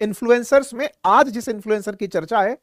Influencers में आज जिस इन्फ्लुएंसर की चर्चा है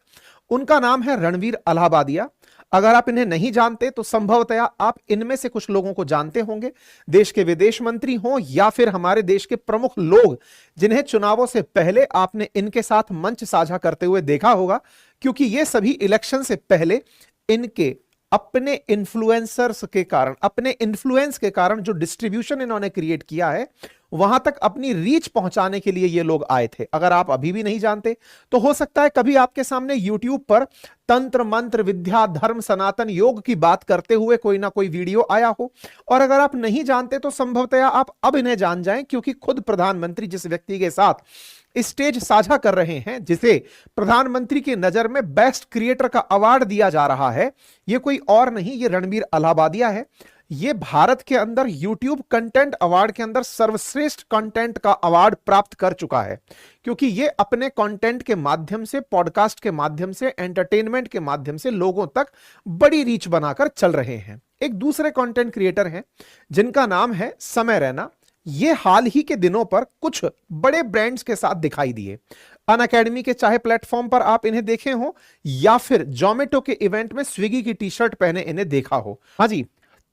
उनका नाम है रणवीर अलाहाबादिया। अगर आप इन्हें नहीं जानते तो संभवतया आप इनमें से कुछ लोगों को जानते होंगे, देश के विदेश मंत्री हों या फिर हमारे देश के प्रमुख लोग जिन्हें चुनावों से पहले आपने इनके साथ मंच साझा करते हुए देखा होगा, क्योंकि ये सभी इलेक्शन से पहले इनके अपने इन्फ्लुएंसर्स के कारण, अपने इन्फ्लुएंस के कारण जो डिस्ट्रीब्यूशन इन्होंने क्रिएट किया है वहां तक अपनी रीच पहुंचाने के लिए ये लोग आए थे। अगर आप अभी भी नहीं जानते तो हो सकता है कभी आपके सामने YouTube पर तंत्र मंत्र विद्या धर्म सनातन योग की बात करते हुए कोई ना कोई वीडियो आया हो, और अगर आप नहीं जानते तो संभवतया आप अब इन्हें जान जाएं, क्योंकि खुद प्रधानमंत्री जिस व्यक्ति के साथ स्टेज साझा कर रहे हैं, जिसे प्रधानमंत्री की नजर में बेस्ट क्रिएटर का अवार्ड दिया जा रहा है, ये कोई और नहीं, ये रणवीर अलाहाबादिया है। ये भारत के अंदर YouTube कंटेंट अवार्ड के अंदर सर्वश्रेष्ठ कंटेंट का अवार्ड प्राप्त कर चुका है, क्योंकि ये अपने कंटेंट के माध्यम से, पॉडकास्ट के माध्यम से, एंटरटेनमेंट के माध्यम से लोगों तक बड़ी रीच बनाकर चल रहे हैं। एक दूसरे कंटेंट क्रिएटर हैं जिनका नाम है समय रैना। ये हाल ही के दिनों पर कुछ बड़े ब्रांड्स के साथ दिखाई दिए। अनअकैडमी के चाहे प्लेटफॉर्म पर आप इन्हें देखे हो या फिर जोमेटो के इवेंट में स्विगी की टी शर्ट पहने इन्हें देखा हो। हाँ जी,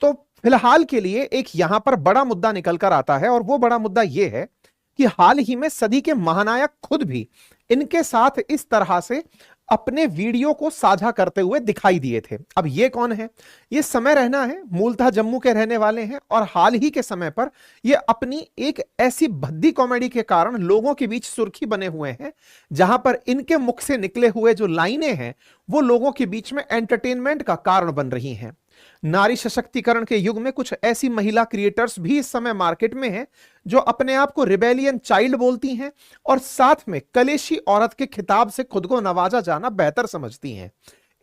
तो फिलहाल के लिए एक यहां पर बड़ा मुद्दा निकल कर आता है, और वो बड़ा मुद्दा यह है कि हाल ही में सदी के महानायक खुद भी इनके साथ इस तरह से अपने वीडियो को साझा करते हुए दिखाई दिए थे। अब ये कौन है? ये समय रैना है, मूलतः जम्मू के रहने वाले हैं, और हाल ही के समय पर ये अपनी एक ऐसी भद्दी कॉमेडी के कारण लोगों के बीच सुर्खी बने हुए हैं, जहां पर इनके मुख से निकले हुए जो लाइनें हैं वो लोगों के बीच में एंटरटेनमेंट का कारण बन रही हैं। नारी सशक्तिकरण के युग में कुछ ऐसी महिला क्रिएटर्स भी इस समय मार्केट में हैं जो अपने आप को रिबेलियन चाइल्ड बोलती हैं और साथ में कलेशी औरत के खिताब से खुद को नवाजा जाना बेहतर समझती हैं।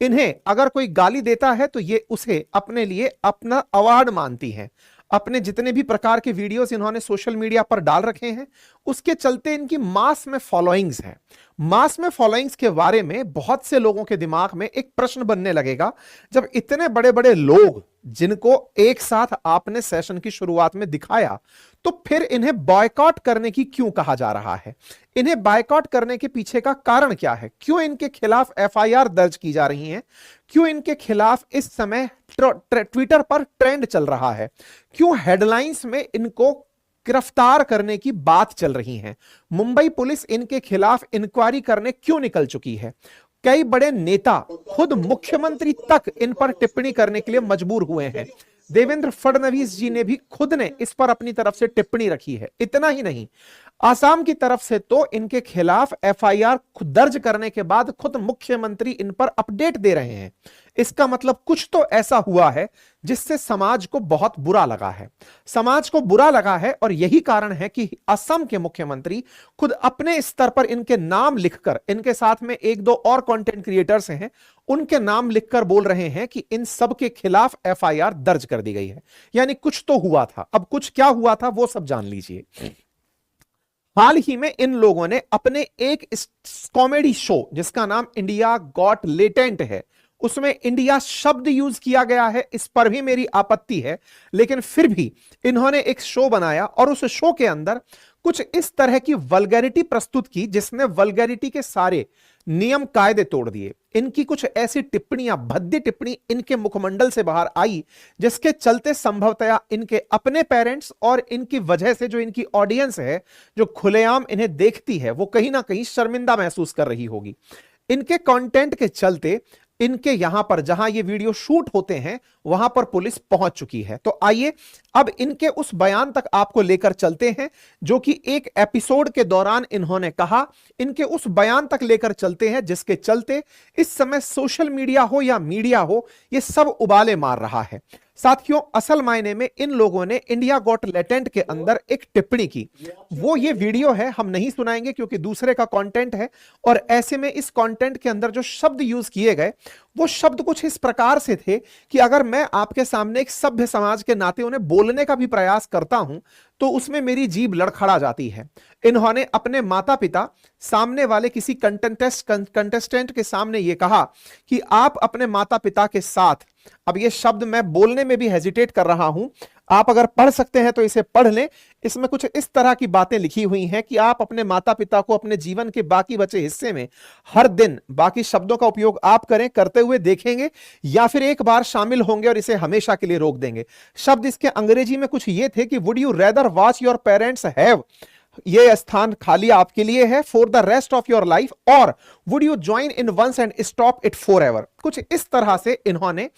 इन्हें अगर कोई गाली देता है तो ये उसे अपने लिए अपना अवार्ड मानती हैं। अपने जितने भी प्रकार के वीडियोस इन्होंने सोशल मीडिया पर डाल रखे हैं उसके चलते इनकी मास में फॉलोइंग्स है। मास में फॉलोइंग्स के बारे में बहुत से लोगों के दिमाग में एक प्रश्न बनने लगेगा, जब इतने बड़े बड़े लोग जिनको एक साथ आपने सेशन की शुरुआत में दिखाया, तो फिर इन्हें बॉयकॉट करने की क्यों कहा जा रहा है? इन्हें बॉयकॉट करने के पीछे का कारण क्या है? क्यों इनके खिलाफ एफआईआर दर्ज की जा रही है? क्यों इनके खिलाफ इस समय ट्विटर पर ट्रेंड चल रहा है? क्यों हेडलाइंस में इनको गिरफ्तार करने की बात चल रही है? मुंबई पुलिस इनके खिलाफ इंक्वायरी करने क्यों निकल चुकी है? कई बड़े नेता, खुद मुख्यमंत्री तक इन पर टिप्पणी करने के लिए मजबूर हुए हैं। देवेंद्र फडणवीस जी ने भी खुद ने इस पर अपनी तरफ से टिप्पणी रखी है। इतना ही नहीं, आसाम की तरफ से तो इनके खिलाफ एफआईआर दर्ज करने के बाद खुद मुख्यमंत्री इन पर अपडेट दे रहे हैं। इसका मतलब कुछ तो ऐसा हुआ है जिससे समाज को बहुत बुरा लगा है। समाज को बुरा लगा है और यही कारण है कि असम के मुख्यमंत्री खुद अपने स्तर पर इनके नाम लिखकर, इनके साथ में एक दो और कंटेंट क्रिएटर्स हैं, उनके नाम लिखकर बोल रहे हैं कि इन सब के खिलाफ एफआईआर दर्ज कर दी गई है। यानी कुछ तो हुआ था। अब कुछ क्या हुआ था वो सब जान लीजिए। हाल ही में इन लोगों ने अपने एक कॉमेडी शो जिसका नाम इंडिया गॉट लेटेंट है, उसमें इंडिया शब्द यूज किया गया है, इस पर भी मेरी आपत्ति है, लेकिन फिर भी इन्होंने एक शो बनाया और उस शो के अंदर कुछ इस तरह की वल्गैरिटी प्रस्तुत की जिसने वल्गैरिटी के सारे नियम कायदे तोड़ दिए। इनकी कुछ ऐसी टिप्पणियां, भद्दी टिप्पणी इनके मुखमंडल से बाहर आई जिसके चलते संभवतया इनके अपने पेरेंट्स और इनकी वजह से जो इनकी ऑडियंस है, जो खुलेआम इन्हें देखती है, वो कहीं ना कहीं शर्मिंदा महसूस कर रही होगी। इनके कंटेंट के चलते इनके यहां पर जहां ये वीडियो शूट होते हैं वहां पर पुलिस पहुंच चुकी है। तो आइए अब इनके उस बयान तक आपको लेकर चलते हैं जो कि एक एपिसोड के दौरान इन्होंने कहा। इनके उस बयान तक लेकर चलते हैं जिसके चलते इस समय सोशल मीडिया हो या मीडिया हो, ये सब उबाले मार रहा है। साथियों, असल मायने में इन लोगों ने इंडिया गॉट लेटेंट के अंदर एक टिप्पणी की। वो ये वीडियो है, हम नहीं सुनाएंगे क्योंकि दूसरे का कंटेंट है, और ऐसे में इस कंटेंट के अंदर जो शब्द यूज किए गए वो शब्द कुछ इस प्रकार से थे कि अगर मैं आपके सामने एक सभ्य समाज के नाते उन्हें बोलने का भी प्रयास करता हूं तो उसमें मेरी जीभ लड़खड़ा जाती है। इन्होंने अपने माता पिता, सामने वाले किसी कंटेस्टेंट के सामने यह कहा कि आप अपने माता पिता के साथ, अब यह शब्द मैं बोलने में भी हेजिटेट कर रहा हूं, आप अगर पढ़ सकते हैं तो इसे पढ़ लें। इसमें कुछ इस तरह की बातें लिखी हुई हैं कि आप अपने माता पिता को अपने जीवन के बाकी बचे हिस्से में हर दिन बाकी शब्दों का उपयोग आप करें, करते हुए देखेंगे, या फिर एक बार शामिल होंगे और इसे हमेशा के लिए रोक देंगे। शब्द इसके अंग्रेजी में कुछ ये थे कि would you rather watch your parents have, ये स्थान खाली आपके लिए है, for the rest of your life, और would you join in once and stop it forever. कुछ इस तरह से इन्होंने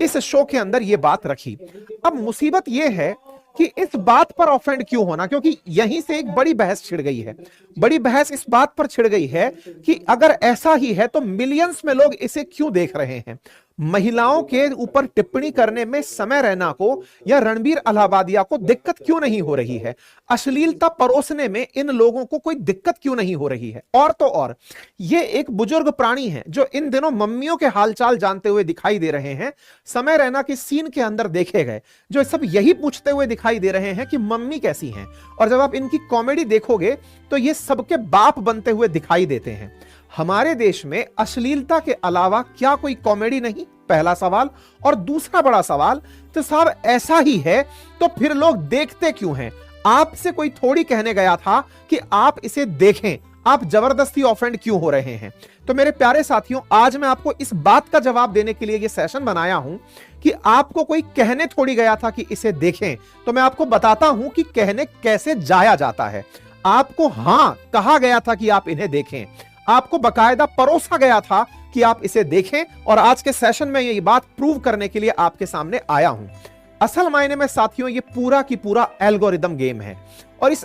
इस शो के अंदर ये बात रखी। अब मुसीबत ये है कि इस बात पर ऑफेंड क्यों होना, क्योंकि यहीं से एक बड़ी बहस छिड़ गई है। बड़ी बहस इस बात पर छिड़ गई है कि अगर ऐसा ही है तो मिलियंस में लोग इसे क्यों देख रहे हैं। महिलाओं के ऊपर टिप्पणी करने में समय रैना को या रणबीर अलाहाबादिया को दिक्कत क्यों नहीं हो रही है, अश्लीलता परोसने में इन लोगों को कोई दिक्कत क्यों नहीं हो रही है। और तो और ये एक बुजुर्ग प्राणी है जो इन दिनों मम्मियों के हालचाल जानते हुए दिखाई दे रहे हैं। समय रैना के सीन के अंदर देखे गए जो सब यही पूछते हुए दिखाई दे रहे हैं कि मम्मी कैसी हैं, और जब आप इनकी कॉमेडी देखोगे तो ये सबके बाप बनते हुए दिखाई देते हैं। हमारे देश में अश्लीलता के अलावा क्या कोई कॉमेडी नहीं, पहला सवाल। और दूसरा बड़ा सवाल, तो साहब ऐसा ही है तो फिर लोग देखते क्यों हैं। आपसे कोई थोड़ी कहने गया था कि आप इसे देखें, आप जबरदस्ती ऑफेंड क्यों हो रहे हैं। तो मेरे प्यारे साथियों, आज मैं आपको इस बात का जवाब देने के लिए यह सेशन बनाया हूं कि आपको कोई कहने थोड़ी गया था कि इसे देखें। तो मैं आपको बताता हूं कि कहने कैसे जाया जाता है। आपको हां कहा गया था कि आप इन्हें देखें, आपको बकायदा परोसा गया था कि आप इसे देखें, और आज के सेशन में ये बात प्रूव करने के लिए आपके सामने आया हूं। असल मायने में साथियों ये पूरा की पूरा एल्गोरिदम गेम है, और इस